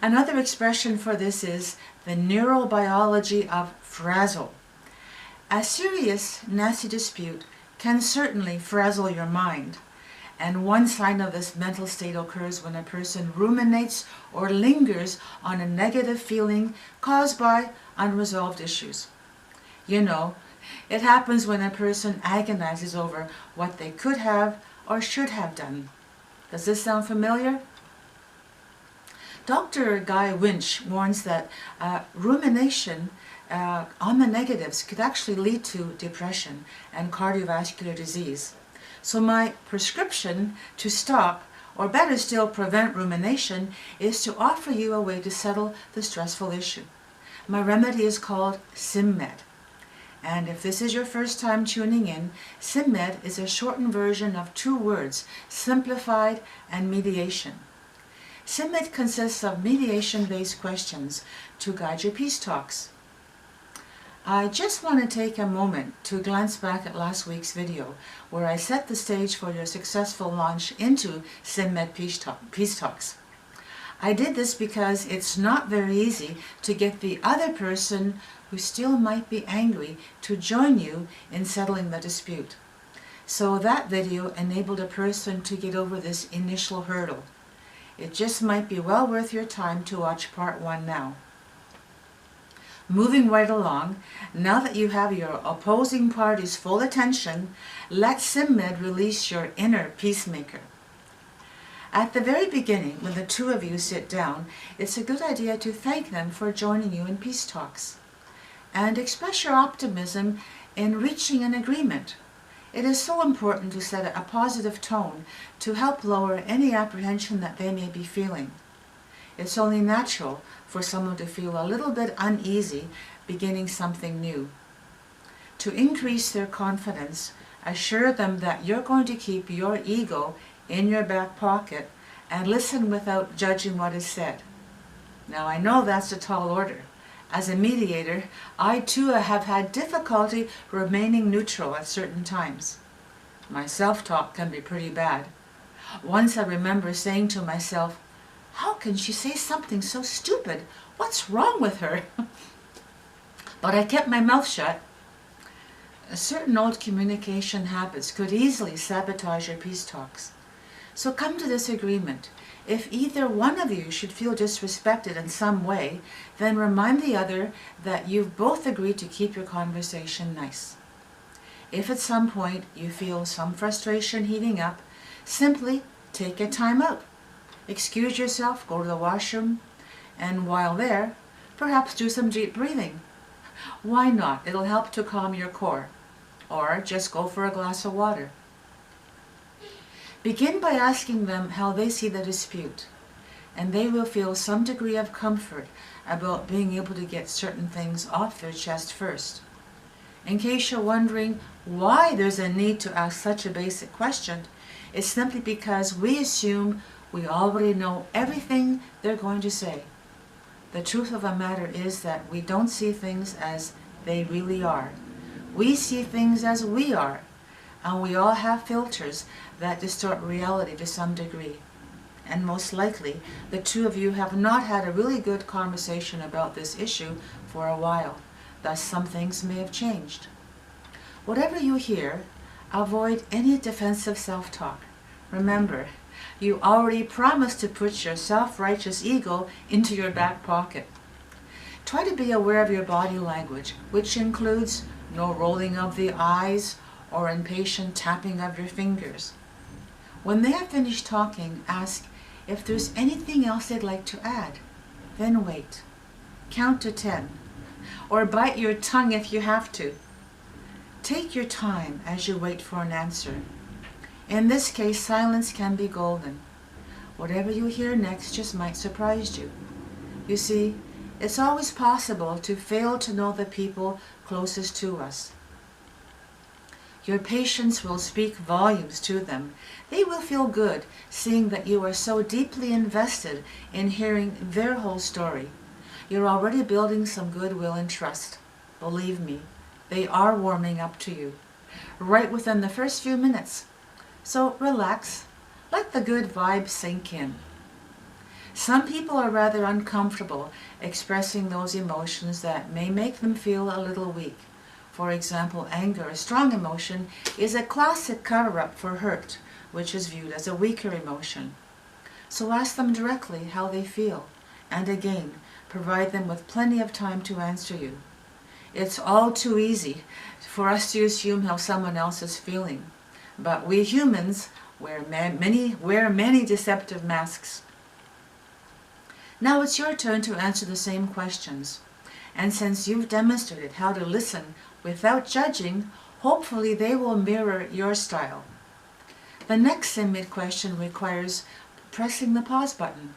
Another expression for this is the neurobiology of frazzle. A serious, nasty dispute can certainly frazzle your mind. And one sign of this mental state occurs when a person ruminates or lingers on a negative feeling caused by unresolved issues. You know, it happens when a person agonizes over what they could have or should have done. Does this sound familiar? Dr. Guy Winch warns that rumination on the negatives could actually lead to depression and cardiovascular disease. So my prescription to stop, or better still prevent rumination, is to offer you a way to settle the stressful issue. My remedy is called SimMed. And if this is your first time tuning in, SimMed is a shortened version of two words, simplified and mediation. SimMed consists of mediation-based questions to guide your peace talks. I just want to take a moment to glance back at last week's video where I set the stage for your successful launch into SimMed Peace Talks. I did this because it's not very easy to get the other person who still might be angry to join you in settling the dispute. So that video enabled a person to get over this initial hurdle. It just might be well worth your time to watch part 1 now. Moving right along, now that you have your opposing party's full attention, let SimMed release your inner peacemaker. At the very beginning, when the two of you sit down, it's a good idea to thank them for joining you in peace talks and express your optimism in reaching an agreement. It is so important to set a positive tone to help lower any apprehension that they may be feeling. It's only natural for someone to feel a little bit uneasy beginning something new. To increase their confidence, assure them that you're going to keep your ego in your back pocket and listen without judging what is said. Now I know that's a tall order. As a mediator, I too have had difficulty remaining neutral at certain times. My self-talk can be pretty bad. Once I remember saying to myself, "How can she say something so stupid? What's wrong with her?" But I kept my mouth shut. Certain old communication habits could easily sabotage your peace talks. So come to this agreement. If either one of you should feel disrespected in some way, then remind the other that you've both agreed to keep your conversation nice. If at some point you feel some frustration heating up, simply take a time out. Excuse yourself, go to the washroom, and while there, perhaps do some deep breathing. Why not? It'll help to calm your core. Or just go for a glass of water. Begin by asking them how they see the dispute, and they will feel some degree of comfort about being able to get certain things off their chest first. In case you're wondering why there's a need to ask such a basic question, it's simply because we assume we already know everything they're going to say. The truth of the matter is that we don't see things as they really are. We see things as we are, and we all have filters that distort reality to some degree. And most likely, the two of you have not had a really good conversation about this issue for a while. Thus, some things may have changed. Whatever you hear, avoid any defensive self-talk. Remember, you already promised to put your self-righteous ego into your back pocket. Try to be aware of your body language, which includes no rolling of the eyes or impatient tapping of your fingers. When they have finished talking, ask if there's anything else they'd like to add. Then wait. Count to 10. Or bite your tongue if you have to. Take your time as you wait for an answer. In this case, silence can be golden. Whatever you hear next just might surprise you. You see, it's always possible to fail to know the people closest to us. Your patience will speak volumes to them. They will feel good seeing that you are so deeply invested in hearing their whole story. You're already building some goodwill and trust. Believe me, they are warming up to you, right within the first few minutes. So relax, let the good vibes sink in. Some people are rather uncomfortable expressing those emotions that may make them feel a little weak. For example, anger, a strong emotion, is a classic cover-up for hurt, which is viewed as a weaker emotion. So ask them directly how they feel, and again, provide them with plenty of time to answer you. It's all too easy for us to assume how someone else is feeling, but we humans wear many deceptive masks. Now it's your turn to answer the same questions, and since you've demonstrated how to listen without judging, hopefully they will mirror your style. The next Simid question requires pressing the pause button,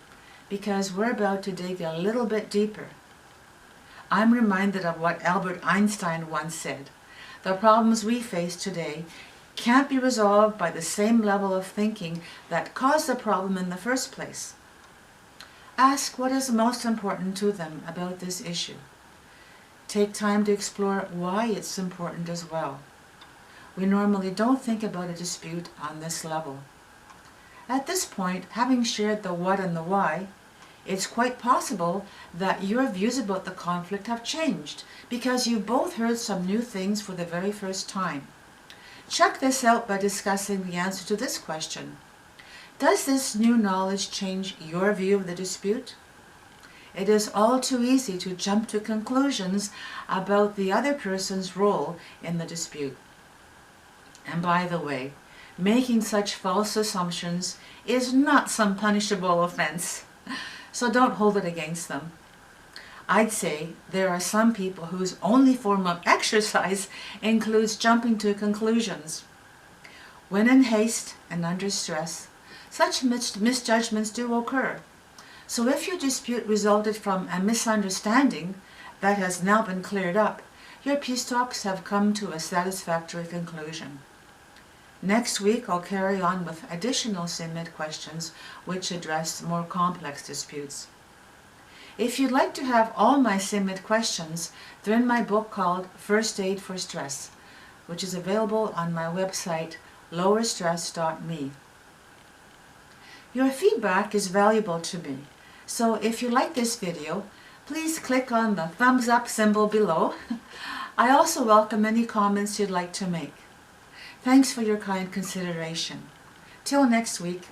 because we're about to dig a little bit deeper. I'm reminded of what Albert Einstein once said: the problems we face today can't be resolved by the same level of thinking that caused the problem in the first place. Ask what is most important to them about this issue. Take time to explore why it's important as well. We normally don't think about a dispute on this level. At this point, having shared the what and the why, it's quite possible that your views about the conflict have changed because you both heard some new things for the very first time. Check this out by discussing the answer to this question. Does this new knowledge change your view of the dispute? It is all too easy to jump to conclusions about the other person's role in the dispute. And by the way, making such false assumptions is not some punishable offense, so don't hold it against them. I'd say there are some people whose only form of exercise includes jumping to conclusions. When in haste and under stress, such misjudgments do occur. So if your dispute resulted from a misunderstanding that has now been cleared up, your peace talks have come to a satisfactory conclusion. Next week, I'll carry on with additional Simid questions which address more complex disputes. If you'd like to have all my Simid questions, they're in my book called First Aid for Stress, which is available on my website, lowerstress.me. Your feedback is valuable to me, so if you like this video, please click on the thumbs up symbol below. I also welcome any comments you'd like to make. Thanks for your kind consideration. Till next week.